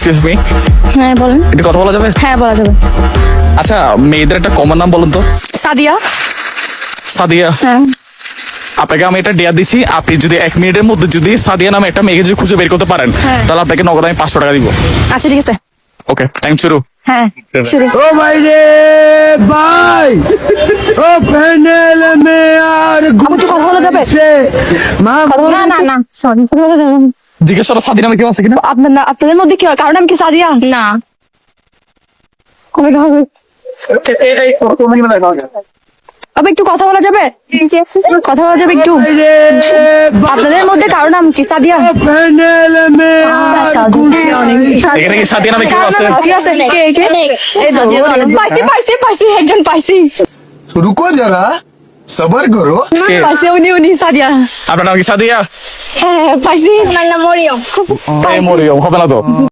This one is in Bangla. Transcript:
এক্সকিউজ মি, হ্যাঁ বলেন। একটু কথা বলা যাবে? হ্যাঁ বলা যাবে। আচ্ছা, মেয়েদের একটা কমন নাম বলুন তো। সাদিয়া। সাদিয়া। হ্যাঁ। আপনাকে আমি এটা ডেয়ার দিচ্ছি, আপনি যদি 1 মিনিটের মধ্যে যদি সাদিয়া নামে একটা মেয়েকে যদি খুঁজে বের করতে পারেন, হ্যাঁ। তাহলে আপনাকে নগদ আমি 500 টাকা দিব। আচ্ছা ঠিক আছে। ওকে, টাইম শুরু। হ্যাঁ শুরু। ओ भाई रे भाई ओ पैनल में यार আমার কি কথা বলা যাবে? से माँ না না না সরি, কথা বলা যাবে না। জিজ্ঞেস করো সাদিয়া নামে কেউ আছে কিনা। আপনাদের মধ্যে কি কারণ নাম কি সাদিয়া? না। কবে হবে? আবে একটু কথা বলা যাবে? কথা বলা যাবে একটু? रे আপনাদের মধ্যে কারোর নাম কি সাদিয়া? पैनल में এখানে কি সাদিয়া নামে কেউ আছে? কি আছে? কে কে? এই তো, পাইছি একজন পাইছি। रुको जरा सबर करो। কে? পাইছি উনি সাদিয়া। আপনার নাম কি সাদিয়া? হ্যাঁ পাইছি। এই মরিয়ম হবে না তো।